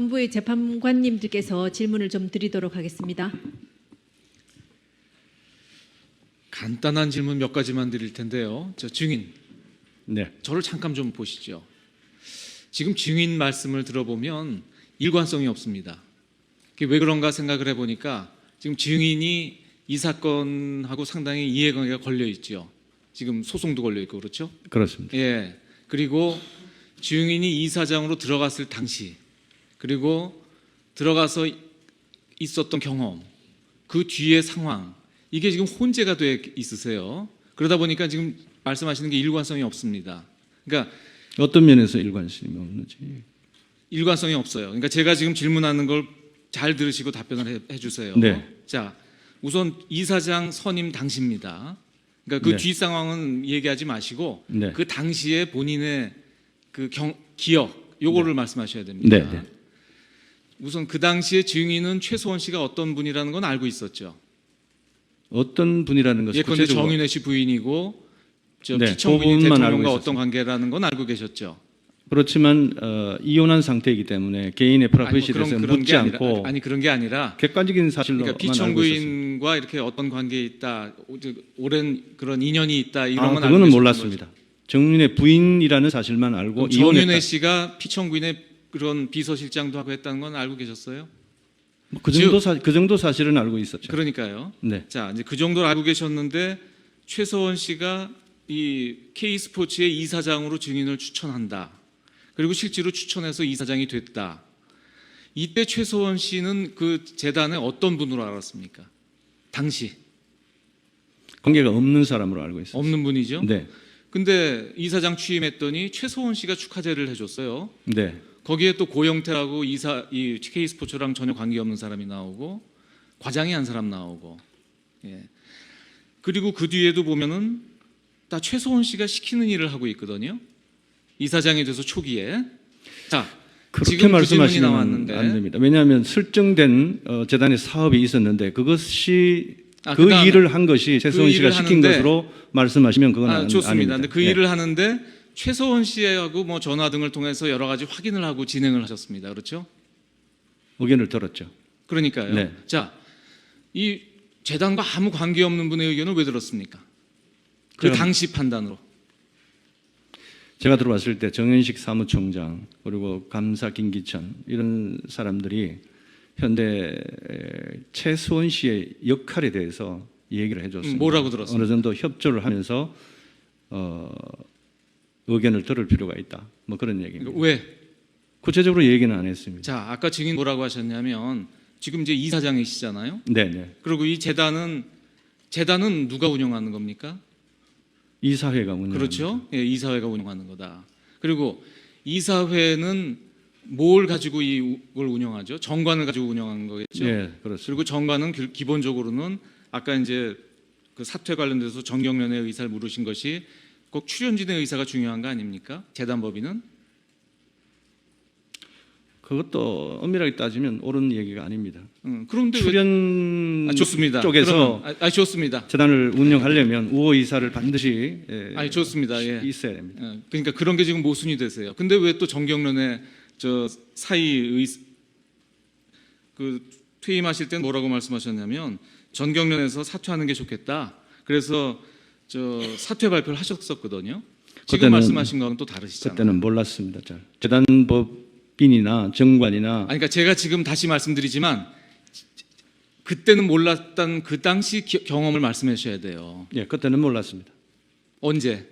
재판부의 재판관님들께서 질문을 좀 드리도록 하겠습니다. 간단한 질문 몇 가지만 드릴 텐데요. 저 증인, 네. 저를 잠깐 좀 보시죠. 지금 증인 말씀을 들어보면 일관성이 없습니다. 그게 왜 그런가 생각을 해보니까 지금 증인이 이 사건하고 상당히 이해관계가 걸려 있죠. 지금 소송도 걸려 있고 그렇죠? 그렇습니다. 예. 그리고 증인이 이사장으로 들어갔을 당시, 그리고 들어가서 있었던 경험, 그 뒤의 상황, 이게 지금 혼재가 돼 있으세요. 그러다 보니까 지금 말씀하시는 게 일관성이 없습니다. 그러니까 어떤 면에서 일관성이 없는지. 일관성이 없어요. 그러니까 제가 지금 질문하는 걸 잘 들으시고 답변을 해주세요. 네. 자, 우선 이사장 선임 당시입니다. 그러니까 그 네. 뒤 상황은 얘기하지 마시고 네. 그 당시에 본인의 그 기억, 요거를 말씀하셔야 됩니다. 네, 네. 우선 그 당시에 증인은 최소원 씨가 어떤 분이라는 건 알고 있었죠. 어떤 분이라는 것을 예컨대 구체적으로 정윤회 씨 부인이고 저 네, 피청구인이 그 부분만 알고 대통령과 있었습니다. 어떤 관계라는 건 알고 계셨죠. 그렇지만 이혼한 상태이기 때문에 개인의 프라이버시에 대해서 묻지 않고 그런 게 아니라 객관적인 사실로만 그러니까 알고 있었습니다. 피청구인과 이렇게 어떤 관계에 있다, 오랜 그런 인연이 있다 이런 건 알고 그거는 계셨던 몰랐습니다. 거죠. 정윤의 부인이라는 사실만 알고 정윤회 이혼했다. 씨가 피청구인의 그런 비서실장도 하고 했다는 건 알고 계셨어요? 그 정도 사실은 알고 있었죠. 그러니까요. 네. 자, 이제 그 정도를 알고 계셨는데 최서원 씨가 이 K스포츠의 이사장으로 증인을 추천한다. 그리고 실제로 추천해서 이사장이 됐다. 이때 최서원 씨는 그 재단의 어떤 분으로 알았습니까? 당시 관계가 없는 사람으로 알고 있었어요. 없는 분이죠. 네. 근데 이사장 취임했더니 최서원 씨가 축하제를 해줬어요. 네. 거기에 또 고영태라고 이 K스포츠랑 전혀 관계없는 사람이 나오고 과장이 한 사람 나오고, 예. 그리고 그 뒤에도 보면은 다 최서원 씨가 시키는 일을 하고 있거든요. 이사장이 돼서 초기에. 자, 그렇게 지금 그 질문이 말씀하시면 나왔는데 안 됩니다. 왜냐하면 설정된 재단의 사업이 있었는데 그것이 그 그다음에 일을 한 것이 최서원 씨가 일을 시킨 하는데, 것으로 말씀하시면 그건 좋습니다. 아닙니다. 근데 그 네. 일을 하는데 최서원 씨하고 뭐 전화 등을 통해서 여러 가지 확인을 하고 진행을 하셨습니다. 그렇죠? 의견을 들었죠. 그러니까요. 네. 자, 이 재단과 아무 관계 없는 분의 의견을 왜 들었습니까? 그 제가- 당시 판단으로. 제가 들어왔을 때 정현식 사무총장 그리고 감사 김기천 이런 사람들이 현대 최수원 씨의 역할에 대해서 얘기를 해줬습니다. 뭐라고 들었습니까? 어느 정도 협조를 하면서 의견을 들을 필요가 있다. 뭐 그런 얘기입니다. 왜? 구체적으로 얘기는 안 했습니다. 자, 아까 증인 뭐라고 하셨냐면 지금 이제 이사장이시잖아요. 네네. 그리고 이 재단은 누가 운영하는 겁니까? 이사회가 운영합니다. 그렇죠. 예, 이사회가 운영하는 거다. 그리고 이사회는 뭘 가지고 이걸 운영하죠? 정관을 가지고 운영하는 거겠죠. 네, 그렇습니다. 그리고 정관은 기본적으로는 아까 이제 그 사퇴 관련돼서 정경련의 의사를 물으신 것이 꼭 출연진의 의사가 중요한 거 아닙니까? 재단법인은? 그것도 엄밀하게 따지면 옳은 얘기가 아닙니다. 그런데 출연 좋습니다. 쪽에서 그러면, 좋습니다. 재단을 운영하려면 우호 이사를 반드시 좋습니다. 예. 있어야 됩니다. 그러니까 그런 게 지금 모순이 되세요. 근데 왜 또 정경련의 저 사이 그 퇴임하실 때는 뭐라고 말씀하셨냐면 전경련에서 사퇴하는 게 좋겠다. 그래서 저 사퇴 발표를 하셨었거든요. 지금 그때는- 말씀하신 거랑 또 다르시잖아요. 그때는 몰랐습니다. 잘. 재단법인이나 정관이나 그러니까 제가 지금 다시 말씀드리지만 그때는 몰랐던 그 당시 경험을 말씀해 주셔야 돼요. 예, 그때는 몰랐습니다. 언제?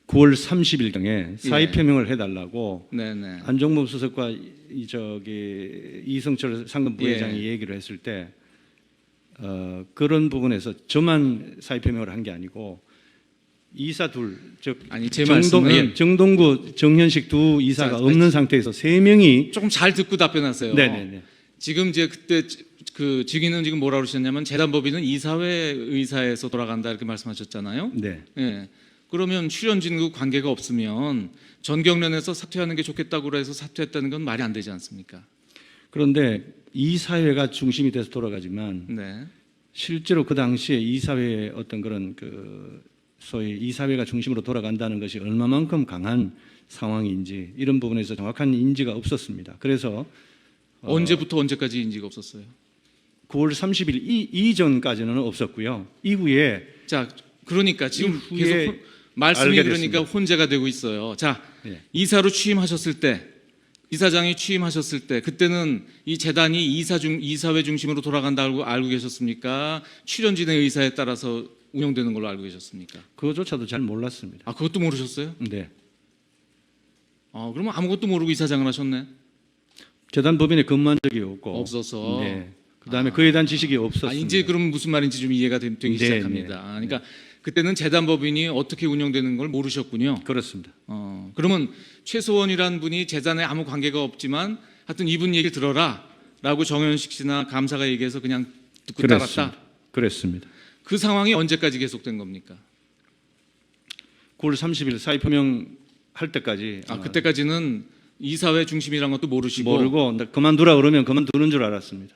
9월 30일경에 사의 표명을 해달라고 네네. 안종범 수석과 이성철 상금 부회장이 예. 얘기를 했을 때 그런 부분에서 저만 사의 표명을 한 게 아니고 이사 둘, 즉 아니, 제 말씀은 정동구, 정현식 두 이사가 없는 상태에서 세 명이 조금 잘 듣고 답변하세요. 네네네. 지금 이제 그때 그 증인은 지금 뭐라고 그러셨냐면 재단법인은 이사회 의사에서 돌아간다 이렇게 말씀하셨잖아요. 네. 예. 그러면 출연진과 관계가 없으면 전경련에서 사퇴하는 게 좋겠다고 해서 사퇴했다는 건 말이 안 되지 않습니까? 그런데 이사회가 중심이 돼서 돌아가지만 네. 실제로 그 당시에 이사회의 어떤 그런 그 소위 이사회가 중심으로 돌아간다는 것이 얼마만큼 강한 상황인지 이런 부분에서 정확한 인지가 없었습니다. 그래서 언제부터 언제까지 인지가 없었어요? 9월 30일 이전까지는 없었고요. 이후에 자, 그러니까 지금 이후에 계속 말씀이 알게 그러니까 됐습니다. 혼재가 되고 있어요. 자, 예. 이사로 취임하셨을 때, 이사장이 취임하셨을 때, 그때는 이 재단이 이사회 중심으로 돌아간다고 알고 계셨습니까? 출연진의 의사에 따라서 운영되는 걸로 알고 계셨습니까? 그것조차도 잘 몰랐습니다. 아, 그것도 모르셨어요? 네. 그러면 아무것도 모르고 이사장을 하셨네? 재단 법인에 근무한 적이 없고 없어서. 네. 그다음에 그에 대한 지식이 없었습니다. 이제 그럼 무슨 말인지 좀 이해가 되기 네, 시작합니다. 네. 그러니까 그때는 재단 법인이 어떻게 운영되는 걸 모르셨군요. 그렇습니다. 그러면 최소원이라는 분이 재단에 아무 관계가 없지만 하여튼 이분 얘기 들어라라고 정현식 씨나 감사가 얘기해서 그냥 듣고 따랐다. 그랬습니다. 그 상황이 언제까지 계속된 겁니까? 9월 30일 사의 표명할 때까지 그때까지는 이사회 중심이란 것도 모르시고 모르고 그만두라 그러면 그만두는 줄 알았습니다.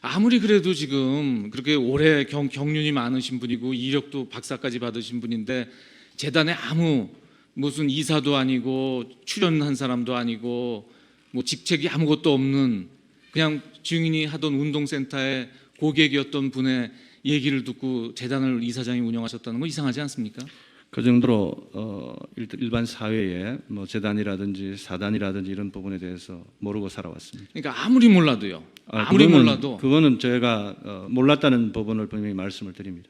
아무리 그래도 지금 그렇게 오래 경륜이 많으신 분이고 이력도 박사까지 받으신 분인데 재단에 아무 무슨 이사도 아니고 출연한 사람도 아니고 뭐 직책이 아무것도 없는 그냥 증인이 하던 운동센터의 고객이었던 분의 얘기를 듣고 재단을 이사장이 운영하셨다는 거 이상하지 않습니까? 그 정도로 일반 사회에 뭐 재단이라든지 사단이라든지 이런 부분에 대해서 모르고 살아왔습니다. 그러니까 아무리 몰라도요. 아무리 몰라도 그거는 제가 몰랐다는 부분을 분명히 말씀을 드립니다.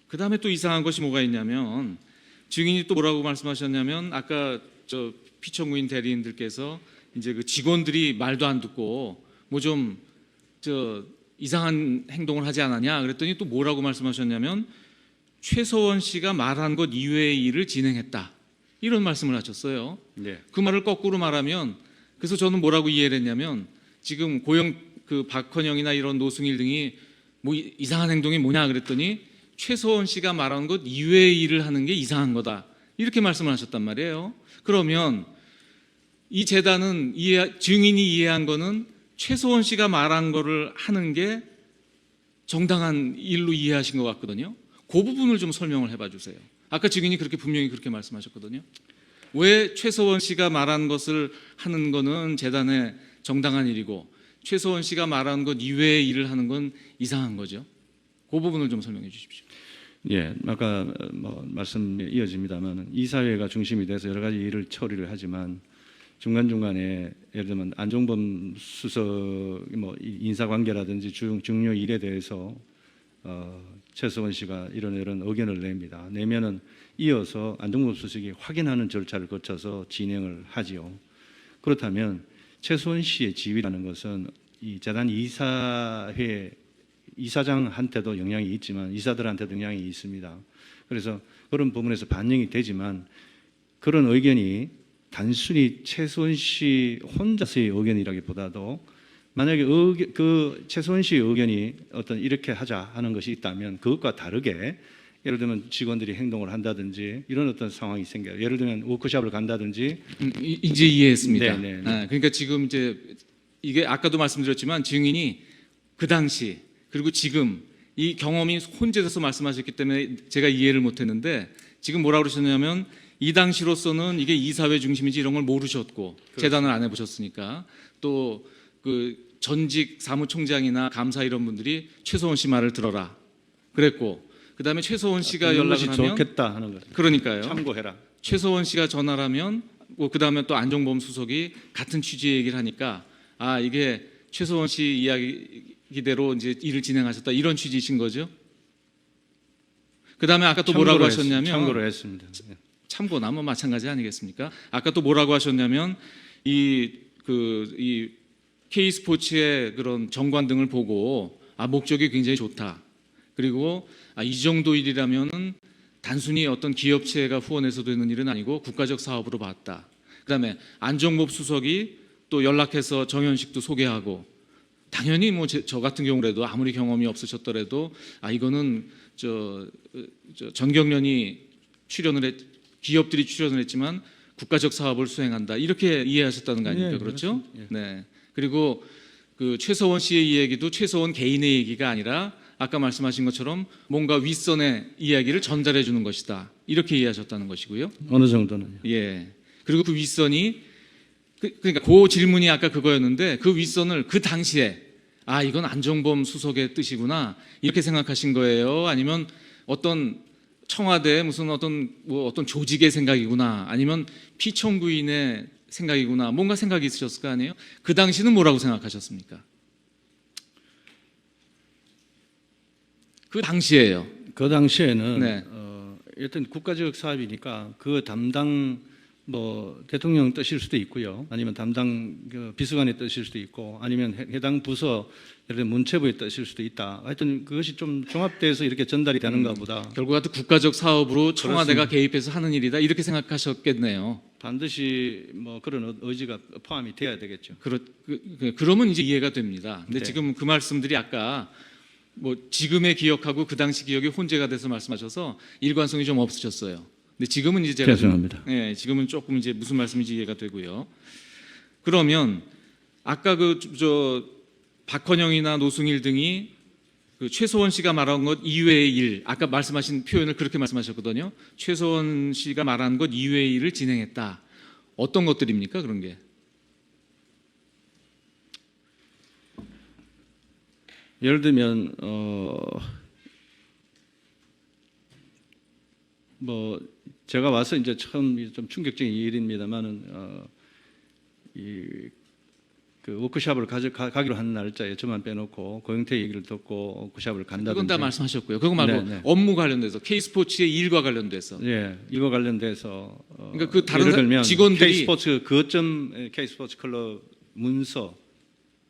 그다음에 또 이상한 것이 뭐가 있냐면 증인이 또 뭐라고 말씀하셨냐면 아까 저 피청구인 대리인들께서 이제 그 직원들이 말도 안 듣고 뭐 좀 저 이상한 행동을 하지 않았냐 그랬더니 또 뭐라고 말씀하셨냐면 최서원 씨가 말한 것 이외의 일을 진행했다 이런 말씀을 하셨어요. 네. 그 말을 거꾸로 말하면 그래서 저는 뭐라고 이해를 했냐면 지금 고영 그 박헌영이나 이런 노승일 등이 뭐 이상한 행동이 뭐냐 그랬더니 최서원 씨가 말한 것 이외의 일을 하는 게 이상한 거다 이렇게 말씀을 하셨단 말이에요. 그러면 이 재단은 증인이 이해한 거는 최서원 씨가 말한 거를 하는 게 정당한 일로 이해하신 것 같거든요. 그 부분을 좀 설명을 해봐 주세요. 아까 증인이 그렇게 분명히 그렇게 말씀하셨거든요. 왜 최서원 씨가 말한 것을 하는 거는 재단의 정당한 일이고 최서원 씨가 말한 것 이외의 일을 하는 건 이상한 거죠. 그 부분을 좀 설명해 주십시오. 예, 아까 뭐 말씀이 이어집니다만 이사회가 중심이 돼서 여러 가지 일을 처리를 하지만 중간중간에 예를 들면 안종범 수석 뭐 인사관계라든지 중요 일에 대해서 최서원 씨가 이런 의견을 냅니다. 내면은 이어서 안종범 수석이 확인하는 절차를 거쳐서 진행을 하지요. 그렇다면 최서원 씨의 지위라는 것은 이 재단 이사회 이사장한테도 영향이 있지만 이사들한테도 영향이 있습니다. 그래서 그런 부분에서 반영이 되지만 그런 의견이 단순히 최서원 씨 혼자서의 의견이라기보다도 만약에 그 최서원 씨의 의견이 어떤 이렇게 하자 하는 것이 있다면 그것과 다르게 예를 들면 직원들이 행동을 한다든지 이런 어떤 상황이 생겨요. 예를 들면 워크숍을 간다든지 이제 이해했습니다. 네. 그러니까 지금 이제 이게 아까도 말씀드렸지만 증인이 그 당시 그리고 지금 이 경험이 혼재돼서 말씀하셨기 때문에 제가 이해를 못했는데 지금 뭐라고 그러셨냐면 이 당시로서는 이게 이사회 중심인지 이런 걸 모르셨고 그렇죠. 재단을 안 해보셨으니까 또 그 전직 사무총장이나 감사 이런 분들이 최서원 씨 말을 들어라 그랬고 그다음에 최서원 씨가 연락을 하면 좋겠다 하는 거죠. 그러니까요. 참고해라. 최서원 씨가 전화를 하면 뭐 그다음에 또 안종범 수석이 같은 취지의 얘기를 하니까 이게 최서원 씨 이야기대로 이제 일을 진행하셨다 이런 취지이신 거죠. 그다음에 아까 또 뭐라고 하셨냐면 참고로 했습니다. 참고나 뭐 마찬가지 아니겠습니까? 아까 또 뭐라고 하셨냐면 이 K스포츠의 그런 정관 등을 보고 목적이 굉장히 좋다. 그리고 이 정도 일이라면은 단순히 어떤 기업체가 후원해서 되는 일은 아니고 국가적 사업으로 봤다. 그다음에 안종범 수석이 또 연락해서 정현식도 소개하고 당연히 뭐 저 같은 경우라도 아무리 경험이 없으셨더라도 이거는 전경련이 기업들이 출연을 했지만 국가적 사업을 수행한다 이렇게 이해하셨다는 거 아닙니까? 네, 그렇죠? 예. 네. 그리고 그 최서원 씨의 이야기도 최서원 개인의 얘기가 아니라 아까 말씀하신 것처럼 뭔가 윗선의 이야기를 전달해 주는 것이다. 이렇게 이해하셨다는 것이고요. 어느 정도는요. 예. 그리고 그 윗선이 그러니까 그 질문이 아까 그거였는데 그 윗선을 그 당시에 아 이건 안종범 수석의 뜻이구나 이렇게 생각하신 거예요? 아니면 어떤 청와대 무슨 어떤 조직의 생각이구나 아니면 피청구인의 생각이구나 뭔가 생각이 있으셨을 거 아니에요? 그 당시는 뭐라고 생각하셨습니까? 그 당시에요. 그 당시에는 네. 일단 국가적 사업이니까 그 담당 뭐 대통령 뜻일 수도 있고요. 아니면 담당 그 비서관의 뜻일 수도 있고 아니면 해당 부서 예를 들어 문체부의 뜻일 수도 있다. 하여튼 그것이 좀 종합돼서 이렇게 전달이 되는가 보다. 결국 하여튼 국가적 사업으로 청와대가 개입해서 하는 일이다 이렇게 생각하셨겠네요. 반드시 뭐 그런 의지가 포함이 돼야 되겠죠. 그러면 이제 이해가 됩니다. 근데 네. 지금 그 말씀들이 아까 뭐 지금의 기억하고 그 당시 기억이 혼재가 돼서 말씀하셔서 일관성이 좀 없으셨어요. 근데 지금은 이제 제가 죄송합니다. 예, 지금은 조금 이제 무슨 말씀인지 이해가 되고요. 그러면 아까 저 박헌영이나 노승일 등이 그 최소원 씨가 말한 것 이외의 일, 아까 말씀하신 표현을 그렇게 말씀하셨거든요. 최소원 씨가 말한 것 이외의 일을 진행했다. 어떤 것들입니까? 그런 게? 예를 들면 뭐 제가 와서 이제 처음 좀 충격적인 일입니다만은 그 워크숍을 가기로 한 날짜에 저만 빼놓고 고영태 얘기를 듣고 워크숍을 간다든지. 그건 다 말씀하셨고요. 그거 말고 네. 업무 관련돼서 K스포츠의 일과 관련돼서. 예, 이거 관련돼서 그러니까 그 다른 예를 들면 직원들이 K스포츠 그점 K스포츠 클럽 문서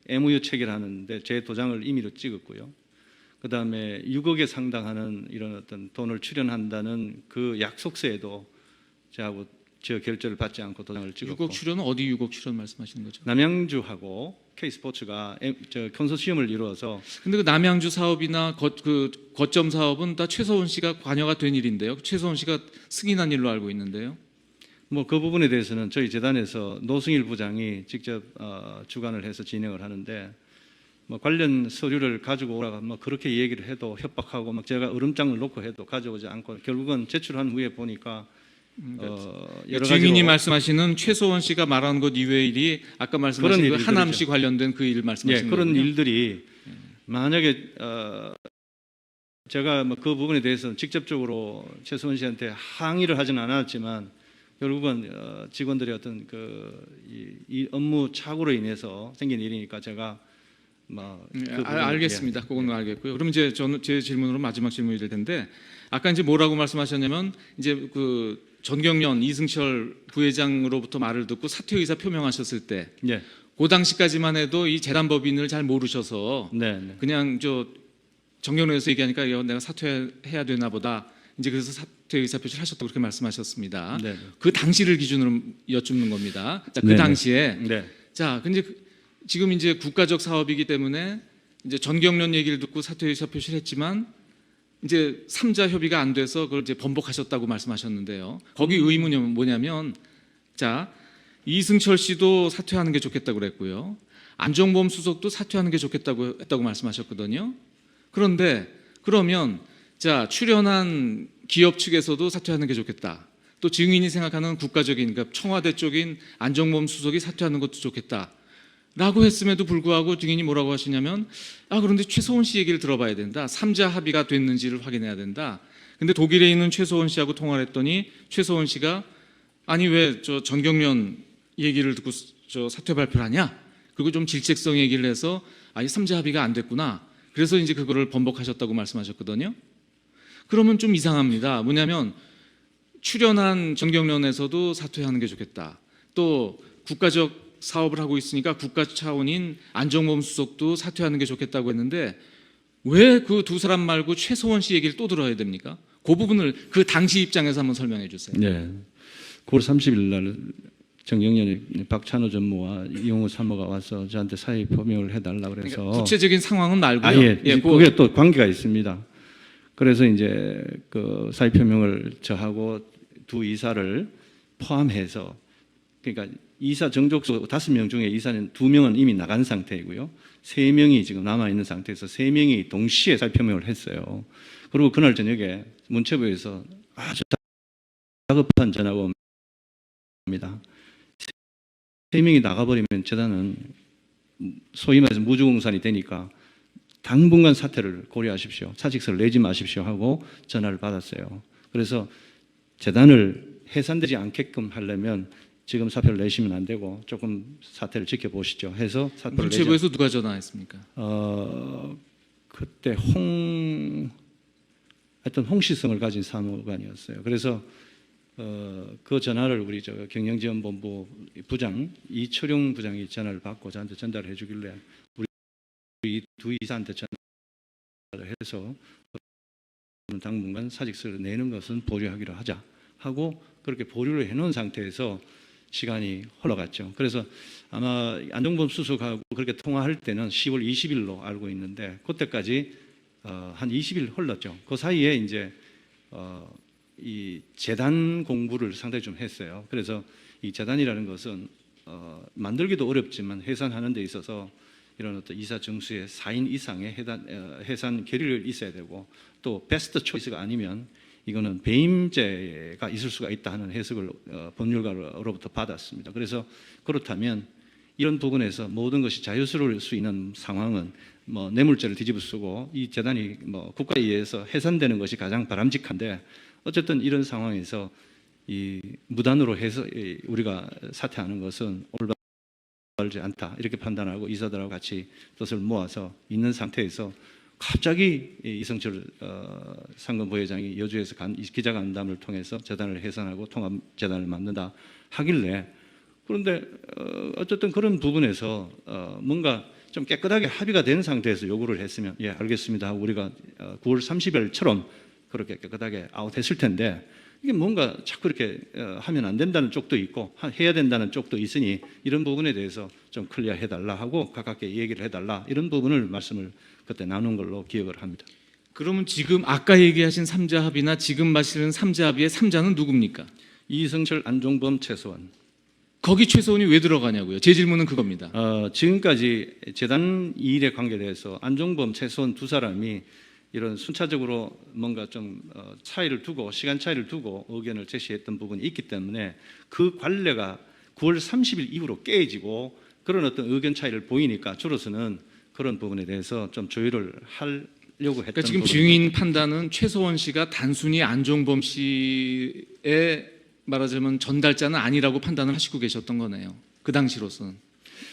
MOU 체결하는데 제 도장을 임의로 찍었고요. 그 다음에 6억에 상당하는 이런 어떤 돈을 출연한다는 그 약속서에도 저하고 저 결제를 받지 않고 도장을 찍었고. 6억 출연은 어디 6억 출연 말씀하시는 거죠? 남양주하고 K스포츠가 저 컨소시엄을 이루어서. 근데 그 남양주 사업이나 그 거점 사업은 다 최서원 씨가 관여가 된 일인데요. 최서원 씨가 승인한 일로 알고 있는데요. 뭐 그 부분에 대해서는 저희 재단에서 노승일 부장이 직접 주관을 해서 진행을 하는데 뭐 관련 서류를 가지고 오라가 뭐 그렇게 얘기를 해도 협박하고 막 제가 얼음장을 놓고 해도 가져오지 않고 결국은 제출한 후에 보니까 여러 주인이 가지로 말씀하시는 최소원 씨가 말한 것 이외의 일이 아까 말씀하신 그런 그 일들이죠. 하남시 관련된 그 일 말씀하시는 그런 거군요. 일들이 만약에 제가 뭐 그 부분에 대해서는 직접적으로 최소원 씨한테 항의를 하지는 않았지만 결국은 직원들의 어떤 이 업무 착오로 인해서 생긴 일이니까 제가 알겠습니다. 그건 알겠고요. 그럼 이제 저는 제 질문으로 마지막 질문이 될 텐데 아까 이제 뭐라고 말씀하셨냐면 이제 그 전경련 이승철 부회장으로부터 말을 듣고 사퇴 의사 표명하셨을 때 예. 그 당시까지만 해도 이 재단법인을 잘 모르셔서 네. 그냥 저 정경련에서 얘기하니까 내가 사퇴해야 되나 보다. 이제 그래서 사퇴 의사 표시를 하셨다고 그렇게 말씀하셨습니다. 네. 그 당시를 기준으로 여쭙는 겁니다. 자, 그 네. 당시에 네. 자, 근데 지금 이제 국가적 사업이기 때문에 이제 전경련 얘기를 듣고 사퇴 의사 표시를 했지만 이제 3자 협의가 안 돼서 그걸 이제 번복하셨다고 말씀하셨는데요. 거기 의문이 뭐냐면 자, 이승철 씨도 사퇴하는 게 좋겠다고 그랬고요. 안종범 수석도 사퇴하는 게 좋겠다고 했다고 말씀하셨거든요. 그런데 그러면 자, 출연한 기업 측에서도 사퇴하는 게 좋겠다. 또 증인이 생각하는 국가적인 그러니까 청와대 쪽인 안종범 수석이 사퇴하는 것도 좋겠다. 라고 했음에도 불구하고 증인이 뭐라고 하시냐면 그런데 최소원 씨 얘기를 들어봐야 된다. 3자 합의가 됐는지를 확인해야 된다. 근데 독일에 있는 최소원 씨하고 통화를 했더니 최소원 씨가 아니 왜 저 전경련 얘기를 듣고 저 사퇴 발표를 하냐? 그리고 좀 질책성 얘기를 해서 이 3자 합의가 안 됐구나. 그래서 이제 그거를 번복하셨다고 말씀하셨거든요. 그러면 좀 이상합니다. 뭐냐면 출연한 전경련에서도 사퇴하는 게 좋겠다. 또 국가적 사업을 하고 있으니까 국가 차원인 안종범 수석도 사퇴하는 게 좋겠다고 했는데 왜 그 두 사람 말고 최소원 씨 얘기를 또 들어야 됩니까? 그 부분을 그 당시 입장에서 한번 설명해 주세요. 네. 9월 30일 날 정경련의 박찬호 전무와 이용우 사모가 와서 저한테 사의 표명을 해달라 그래서 그러니까 구체적인 상황은 말고요. 그게 또 관계가 있습니다. 그래서 이제 그 사의 표명을 저하고 두 이사를 포함해서 그러니까 이사 정족수 5명 중에 이사는 2명은 이미 나간 상태이고요. 3명이 지금 남아있는 상태에서 3명이 동시에 살펴명을 했어요. 그리고 그날 저녁에 문체부에서 아주 다급한 전화가 옵니다. 3명이 나가버리면 재단은 소위 말해서 무주공산이 되니까 당분간 사퇴를 고려하십시오. 사직서를 내지 마십시오 하고 전화를 받았어요. 그래서 재단을 해산되지 않게끔 하려면 지금 사표를 내시면 안 되고 조금 사태를 지켜보시죠 해서 사표를 문체부에서 누가 전화했습니까? 그때 하여튼 홍시성을 가진 사무관이었어요. 그래서 그 전화를 우리 경영지원본부 부장 이철용 부장이 전화를 받고 저한테 전달해 주길래 우리 두 이사한테 전화를 해서 당분간 사직서를 내는 것은 보류하기로 하자 하고 그렇게 보류를 해놓은 상태에서 시간이 흘러갔죠. 그래서 아마 안종범 수석하고 그렇게 통화할 때는 10월 20일로 알고 있는데 그때까지 한 20일 흘렀죠. 그 사이에 이제 이 재단 공부를 상당히 좀 했어요. 그래서 이 재단이라는 것은 만들기도 어렵지만 해산하는 데 있어서 이런 어떤 이사 정수의 4인 이상의 해산 결의를 있어야 되고 또 베스트 초이스가 아니면 이거는 배임죄가 있을 수가 있다 하는 해석을 법률가로부터 받았습니다. 그래서 그렇다면 이런 부분에서 모든 것이 자유스러울 수 있는 상황은 뭐 뇌물죄를 뒤집어 쓰고 이 재단이 뭐 국가에 의해서 해산되는 것이 가장 바람직한데 어쨌든 이런 상황에서 이 무단으로 해서 우리가 사퇴하는 것은 올바르지 않다 이렇게 판단하고 이사들하고 같이 뜻을 모아서 있는 상태에서 갑자기 이성철 상금 부회장이 여주에서 기자간담을 통해서 재단을 해산하고 통합재단을 만든다 하길래 그런데 어쨌든 그런 부분에서 뭔가 좀 깨끗하게 합의가 된 상태에서 요구를 했으면 예 알겠습니다 하고 우리가 9월 30일처럼 그렇게 깨끗하게 아웃했을 텐데 이게 뭔가 자꾸 이렇게 하면 안 된다는 쪽도 있고 해야 된다는 쪽도 있으니 이런 부분에 대해서 좀 클리어해달라 하고 가깝게 얘기를 해달라 이런 부분을 말씀을 그때 나눈 걸로 기억을 합니다. 그러면 지금 아까 얘기하신 삼자 합의나 지금 마시는 삼자 합의의 삼자는 누굽니까? 이성철, 안종범, 최소원. 거기 최소원이 왜 들어가냐고요. 제 질문은 그겁니다. 지금까지 재단 일에 관계돼서 안종범, 최소원 두 사람이 이런 순차적으로 뭔가 좀 차이를 두고 시간 차이를 두고 의견을 제시했던 부분이 있기 때문에 그 관례가 9월 30일 이후로 깨지고 그런 어떤 의견 차이를 보이니까 줄어서는 그런 부분에 대해서 좀 조율을 하려고 했던 그러니까 지금 증인 판단은 최소원 씨가 단순히 안종범 씨의 말하자면 전달자는 아니라고 판단을 하시고 계셨던 거네요. 그 당시로서는.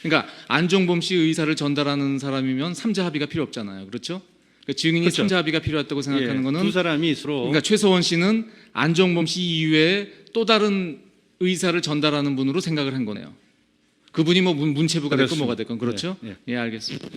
그러니까 안종범 씨 의사를 전달하는 사람이면 삼자 합의가 필요 없잖아요. 그렇죠? 그러니까 증인이 그렇죠. 삼자 합의가 필요하다고 생각하는 거는 두 사람이 서로 그러니까 최소원 씨는 안종범 씨 이외에 또 다른 의사를 전달하는 분으로 생각을 한 거네요. 그분이 뭐 문체부가 됐건 뭐가 됐건 그렇죠? 네, 네. 예, 알겠습니다.